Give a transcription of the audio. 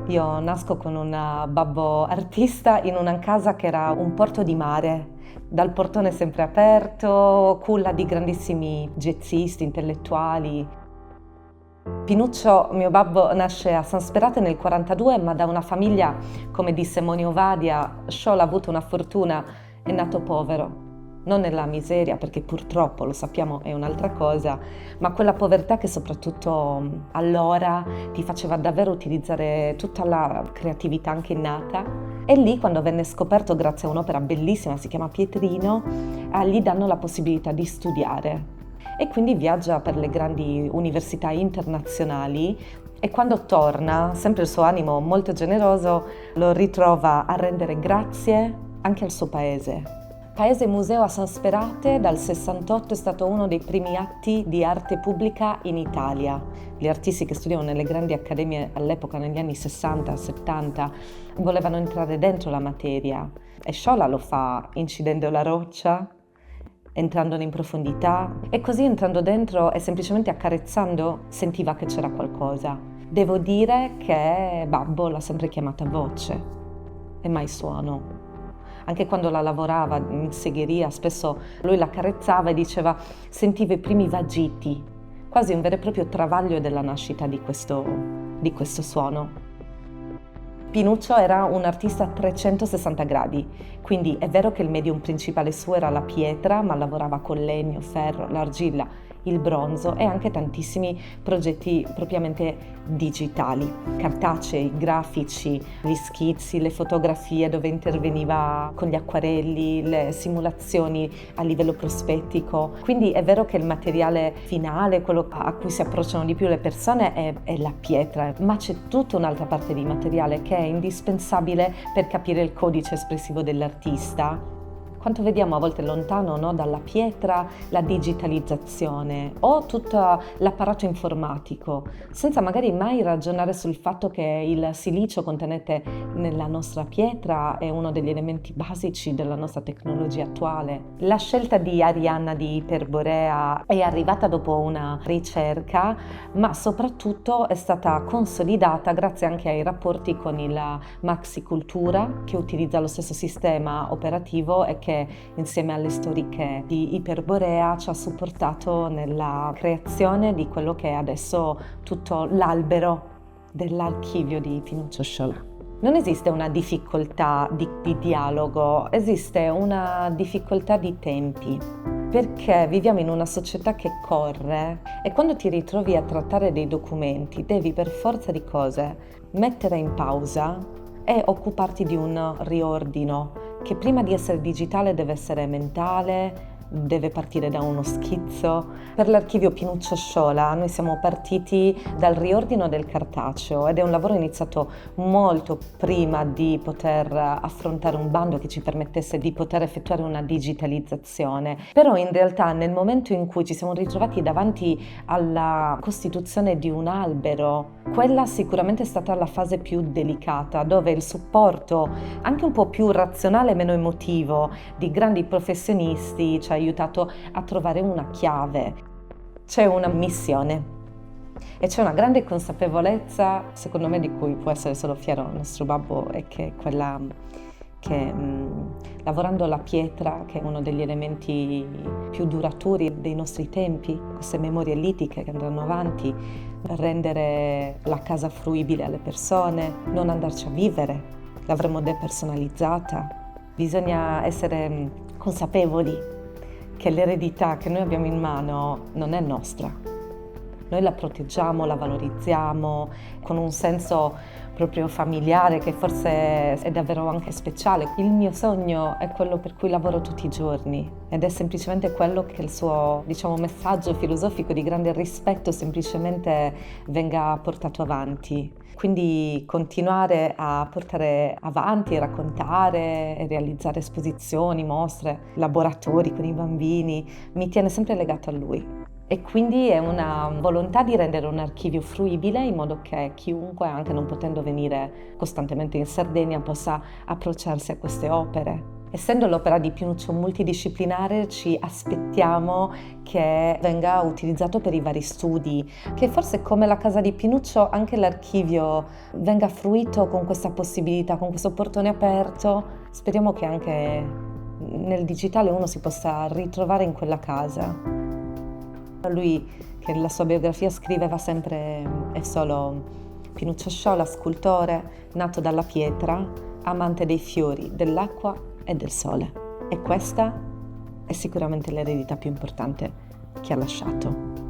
Io nasco con un babbo artista in una casa che era un porto di mare, dal portone sempre aperto, culla di grandissimi jazzisti, intellettuali. Pinuccio, mio babbo, nasce a San Sperate nel 42, ma da una famiglia, come disse Moni Ovadia, Sciol ha avuto una fortuna, è nato povero. Non nella miseria, perché purtroppo, lo sappiamo, è un'altra cosa, ma quella povertà che soprattutto allora ti faceva davvero utilizzare tutta la creatività anche innata. E lì, quando venne scoperto grazie a un'opera bellissima, si chiama Pietrino, gli danno la possibilità di studiare. E quindi viaggia per le grandi università internazionali e quando torna, sempre il suo animo molto generoso, lo ritrova a rendere grazie anche al suo paese. Paese Museo a San Sperate dal 68 è stato uno dei primi atti di arte pubblica in Italia. Gli artisti che studiavano nelle grandi accademie all'epoca, negli anni 60-70, volevano entrare dentro la materia e Sciolla lo fa incidendo la roccia, entrandone in profondità e così entrando dentro e semplicemente accarezzando sentiva che c'era qualcosa. Devo dire che Babbo l'ha sempre chiamata voce e mai suono. Anche quando la lavorava in segheria, spesso lui la carezzava e diceva sentivo i primi vagiti, quasi un vero e proprio travaglio della nascita di questo suono. Pinuccio era un artista a 360 gradi, quindi è vero che il medium principale suo era la pietra, ma lavorava con legno, ferro, l'argilla, il bronzo e anche tantissimi progetti propriamente digitali, cartacei, grafici, gli schizzi, le fotografie dove interveniva con gli acquarelli, le simulazioni a livello prospettico. Quindi è vero che il materiale finale, quello a cui si approcciano di più le persone, è la pietra, ma c'è tutta un'altra parte di materiale che è indispensabile per capire il codice espressivo dell'artista. Quanto vediamo a volte lontano, no, dalla pietra, la digitalizzazione o tutto l'apparato informatico, senza magari mai ragionare sul fatto che il silicio contenente nella nostra pietra è uno degli elementi basici della nostra tecnologia attuale. La scelta di Arianna di Iperborea è arrivata dopo una ricerca, ma soprattutto è stata consolidata grazie anche ai rapporti con il Maxicultura, che utilizza lo stesso sistema operativo e che insieme alle storiche di Iperborea ci ha supportato nella creazione di quello che è adesso tutto l'albero dell'archivio di Pinuccio Sciolla. Non esiste una difficoltà di dialogo, esiste una difficoltà di tempi, perché viviamo in una società che corre e quando ti ritrovi a trattare dei documenti devi per forza di cose mettere in pausa e occuparti di un riordino che prima di essere digitale deve essere mentale, deve partire da uno schizzo. Per l'archivio Pinuccio Sciolla noi siamo partiti dal riordino del cartaceo ed è un lavoro iniziato molto prima di poter affrontare un bando che ci permettesse di poter effettuare una digitalizzazione. Però in realtà nel momento in cui ci siamo ritrovati davanti alla costituzione di un albero, quella sicuramente è stata la fase più delicata, dove il supporto anche un po' più razionale e meno emotivo di grandi professionisti ci ha aiutato a trovare una chiave. C'è una missione e c'è una grande consapevolezza, secondo me, di cui può essere solo fiero il nostro babbo, e che è quella che lavorando la pietra, che è uno degli elementi più duraturi dei nostri tempi, queste memorie litiche che andranno avanti, rendere la casa fruibile alle persone, non andarci a vivere, l'avremo depersonalizzata. Bisogna essere consapevoli che l'eredità che noi abbiamo in mano non è nostra. Noi la proteggiamo, la valorizziamo con un senso proprio familiare che forse è davvero anche speciale. Il mio sogno è quello per cui lavoro tutti i giorni ed è semplicemente quello che il suo, messaggio filosofico di grande rispetto semplicemente venga portato avanti. Quindi continuare a portare avanti, raccontare e realizzare esposizioni, mostre, laboratori con i bambini, mi tiene sempre legato a lui. E quindi è una volontà di rendere un archivio fruibile in modo che chiunque, anche non potendo venire costantemente in Sardegna, possa approcciarsi a queste opere. Essendo l'opera di Pinuccio multidisciplinare, ci aspettiamo che venga utilizzato per i vari studi, che forse come la casa di Pinuccio anche l'archivio venga fruito con questa possibilità, con questo portone aperto. Speriamo che anche nel digitale uno si possa ritrovare in quella casa. Lui, che nella sua biografia scriveva sempre e solo Pinuccio Sciola, scultore, nato dalla pietra, amante dei fiori, dell'acqua e del sole. E questa è sicuramente l'eredità più importante che ha lasciato.